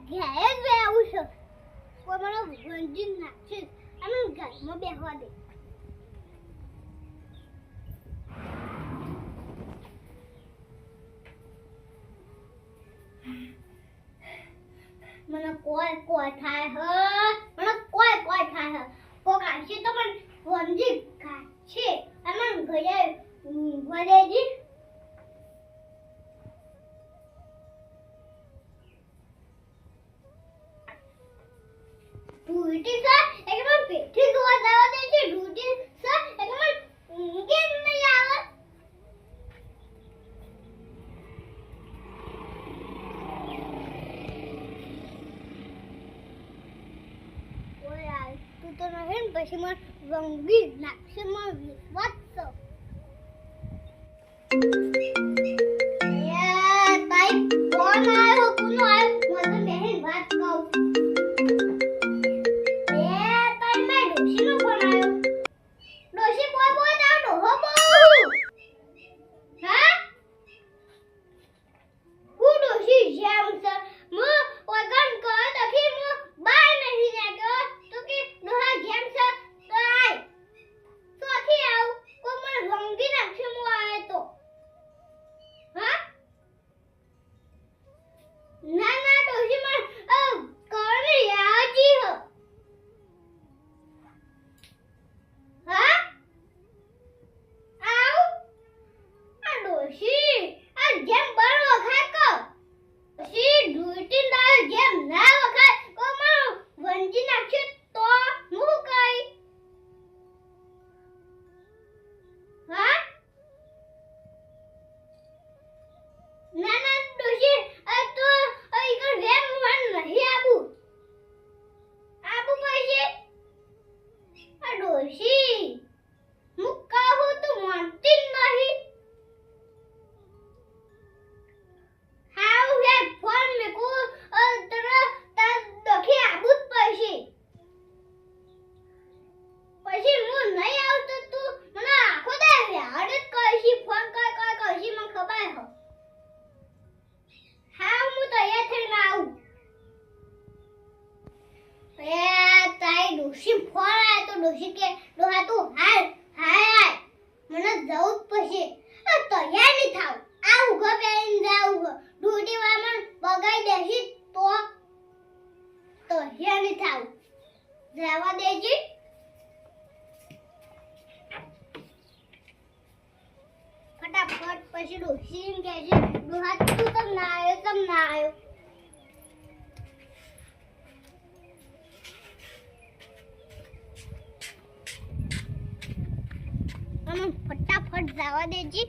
ઘેર જ આવું છે કોઈ મને વંજીન નાખશે અને ઘરમાં બેહવા દે મને કોઈ થાય હ મને કોઈ થાય હ કોક આવશે તો મને વંજી છે અને ઘરે વરેજી ડ્યુટી સર એકદમ પેઠી જોવા જવા દે છે ડ્યુટી સર એકદમ કેમ નહીં આવે ઓય આ તું તો નહીં પછી મને વંગી નાખશે મને વિશ્વાસ છે યાર તાઈ ફોન આવ્યો કોનો આવ્યો મને બહેન વાત કહું જવા દેજી ફટાફટ પછી ડોસીન કહેજે ડોહા તું તમ ના આવ્યો મને ફટાફટ જવા દેજી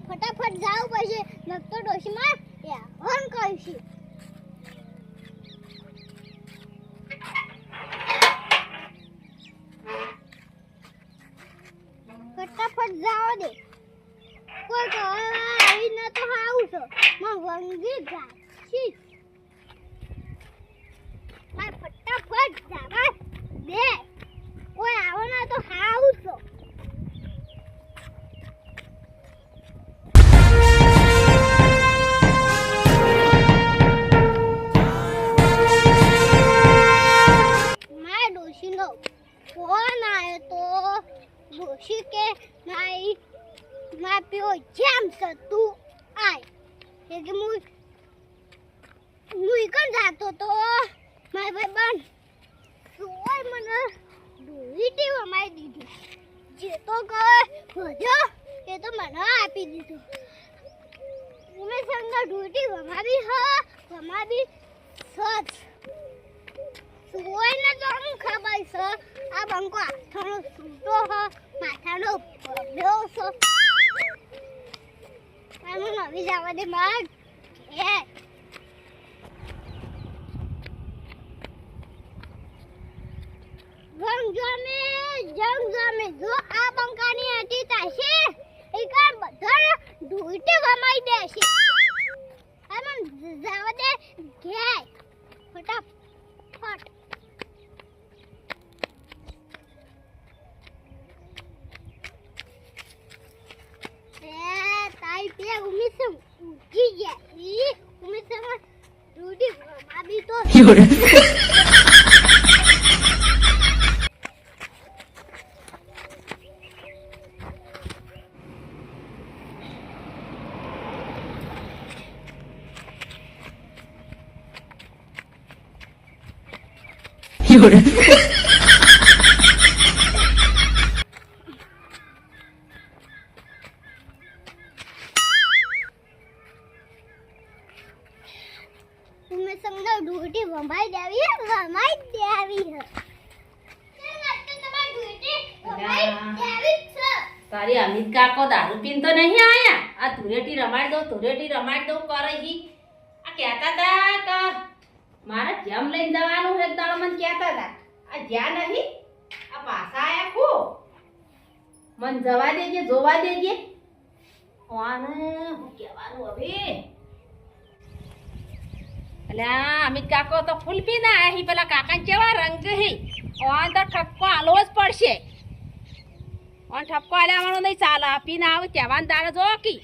ફટાફટ જાવ પછી નકતો ડોશીમાં યાર કહીશું ફટાફટ જાવ દે કોઈ આવી ન તો આવું છો માં વંગી જાશી આ ફટાફટ જાવા દે કોઈ આવો ના તો આવું છો ફોन आयो तो डोशी के नाई मैं पियो जैम से तू आए क्योंकि मुई कन जातो तो मैं भाई बन सोय मने डोईटी हमारी दीदी जे तो कहे होजो ये तो मना आपी दीधो मैं संग डोईटी हमारी हमारी सच सोय ना तो हम खबर से આ બંકો આથાનો સૂટો હ માથાનો ભર્યો છો આનું નવી જવા દે માગ એ જંગ જામે જો આ બંકાની હતી તાશે એકા બધા ઢોઈટે વમાઈ દેશે આમન જવા દે ઘે ફટાફટ તાઈ પે ઉમીસમ ઉઠી ગયા ઈ ઉમીસમ રૂડી માબી તો Llora. तुम्हें समझो ढूंढी वमाई देवी है वमाई देवी है તારી અમિત કાકો દારૂ પીન તો નહીં આયા આ ધુરેટી રમાડ દો કરે હી આ કહેતા હતા કે મારે જમ લઈને જવાનું એક દાડો મને કહેતા હતા આ જ્યાં નહીં આ પાછા આયા ખો મન જવા દેજે જોવા દેજે ઓને હું કહેવાનું હવે અલ્યા અમિત કાકો તો ફૂલ પીને આયા હી પેલા કાકા કેવા રંગ હી ઓન તો ઠપકો આલો જ પડશે ઓન ઠપકો આલ્યાવાનો નહીં ચાલે પીને આવે કહેવાનું તારે જો કી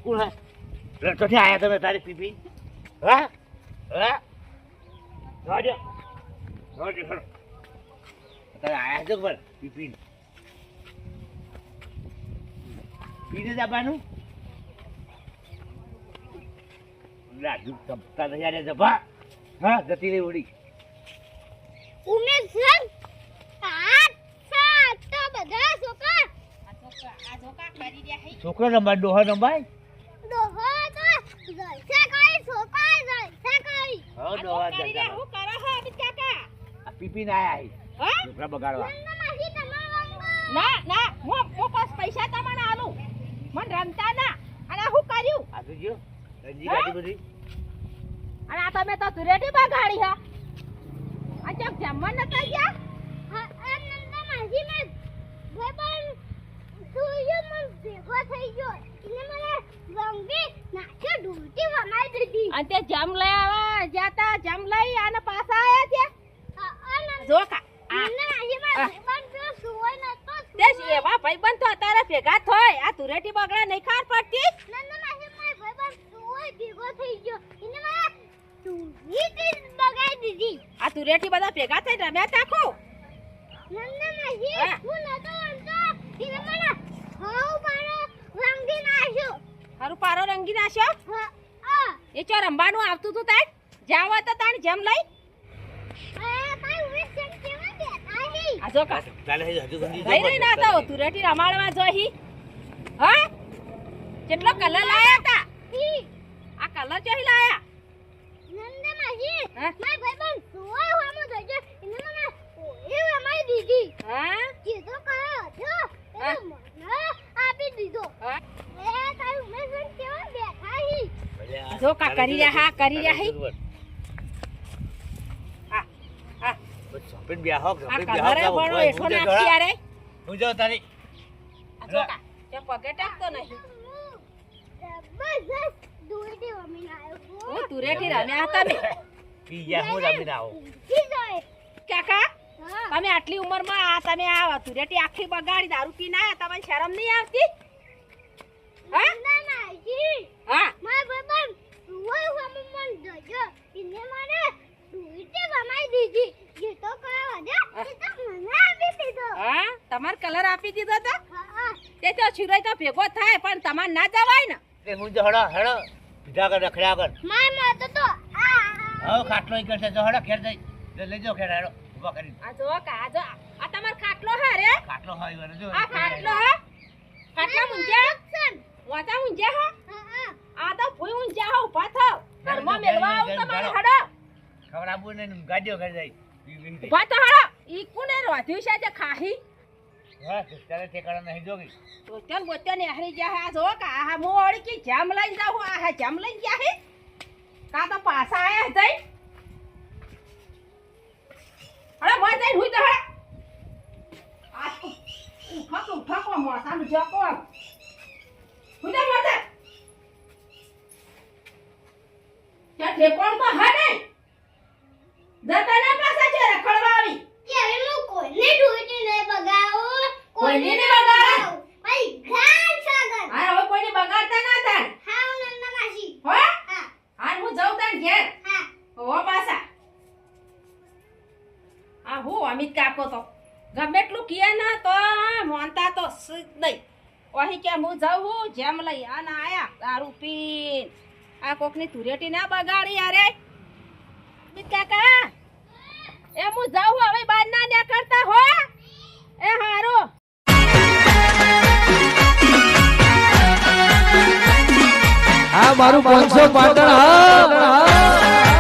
કોણ હે રટોથી આયા તમે તારી પીપી હા હા જોજો તારે આયા છો પર પીપી પીને જવાનું રાજુ સપ્તાહ નહીં જભા હા જતી રહી ઉડી ઉમેશ સર આઠ સાત તો બધા છોકરા આ જોકા કરી રહ્યા હી છોકરો નંબર ડોહો નંબર ડોહો તો જલસા કરી છોકરા જલસા કરી હા ડોહા કરી રહ્યા હું કરો હો અમિત કાકા આ પીપી ના આયા હા છોકરા બગાડવા નંદમાસી તમારો ના હું પાસ પૈસા તમને આલું મન રમતા ના અને હું કર્યું આ તો જો રંજી ગાડી બધી અને આ તમે તો ધુરેટી બગાડી હા આ ચોક જમવા નતા ગયા હા નંદમાસી મે ભગવાન સૂર્ય મન ભેગો થઈ ગયો એને મને રંગી નાખે ઢૂંઢી વમાઈ દીધી અને તે જમ લઈ આવા જાતા જમ લઈ અને પાછા આયા ત્યાં જોકા નંદમાસી મે ભગવાન તો સુવાય નતો તે એવા ભાઈબંધ તો અત્યારે ભેગા થોય આ ધુરેટી બગડા નહીં ખાર પડતી નંદમાસી મે ભગવાન સુવાય ભેગો થઈ ગયો એને મને ઢૂંઢી બગાઈ દીધી આ ધુરેટી બધા ભેગા થઈ રમ્યા તાકો નંદમાસી હા. હું નતો અંતો એને મને હાવ પાડો રંગી નાખ્યો હારું પારો રંગી નાખ્યો હા આ એ ચો રંબાનું આવતું તું તાર જાવ તો તાણ જમ લઈ ભાઈ ઉમેશ સર કેવા બેઠા હી આ જોકા ચાલે હજુ ગંજી રહી રહી ના તો ધુરેટી રમાડવા જોહી હા કેટલો કલર લાયા તા ઈ આ કલર ચોહી લાયા નંદમાસી હા? મારા ભાઈબંધ સુવાય હોમો દજો એને મને ઓએ વમાઈ દીધી હા કીધો કયો હતો હા? એને મને આપી દીધો હા એ તારી ઉમેશ સર કેવા બેઠા હી જો કા કરી રહ્યા હા કરી રહ્યા હી આ આ સપેન બ્યાહો આ કલરે બળો એઠો નાખી આરે હું જાઉં તારી આ જો કા તે પગે ટાકતો નહીં જબરજસ્ત દોડી વમીને આવ્યો હું ધુરેટી રમ્યા હતા મે પી ગયા હું રમીને આવો ઈ જાય કાકા હા તમે આટલી ઉંમરમાં આ તમે આ ધુરેટી આખી બગાડી દારૂ પીને આયા તમને શરમ નહીં આવતી હા નંદમાસી હા મારા ભાઈબંધ સુવાય હોમો મન દજો એને મને દોડી વમાઈ દીધી જે તો કયો હતો એ તો મને આપી દીધો હા તમાર કલર આપી દીધો તો હા તે તો છીરોય તો ભેગો થાય પણ તમાર ના જવાય ને તે હું જો હડો પીધા કર રખડ્યા કર માર મત તો હવે ખાટલો ઈ કરશે જો હડો ખેર જઈ લઈ જાઓ ખેર હડો ઉભા કરી આ જો કા આ જો આ તમાર ખાટલો હે રે ખાટલો હોય વર જો આ ખાટલો હે ખાટલા મુંજા મોટા ઊંઝા હો હા આ તો ભૂઈ ઊંઝા હો ઉભા થાવ ઘરમાં મેલવા આવું તમારે હડો ખવડાવું ને ગાડીઓ કરી જાય ઉભા તો હડો ઈ કોને રોધ્યું છે જે ખાહી હા ત્યારે ઠેકાણા નહીં જોગી બોતન બોતન હારી ગયા આ જો કા આ મો ઓળી કે જામ લઈને જાવ આ જામ લઈને ગયા હે કા તો પાછા આયા જઈ અરે મોય જઈ હુઈ તો હે આ ઉઠા કો મોસા નું જો કો હુઈ તો મોસા ત્યાં ઠેકોણ તો હે નહીં જતા ના પાછા છે રખડવા આવી ત્યારે હું કોઈને ડૂટી નહીં બગાવું કોઈને નહીં બગાડે? ભાઈ ઘાન સાગર હા હવે કોઈને બગાડતા ના થાય હા હું નંદા માસી હો હા હા હું જાઉં તાન ઘેર હા હો પાછા આ હું અમિત કાકો તો ગમે એટલું કીએ ના તો મોનતા તો નહીં ઓહી કે હું જાઉં જેમ લઈ આ ના આયા દારૂ પીન આ કોકની તુરેટી ના બગાડી યારે અમિત કાકા એ હું જાઉં હવે બાર ના ન્યા કરતા હો એ હારો આ મારું 500 પાટણ હા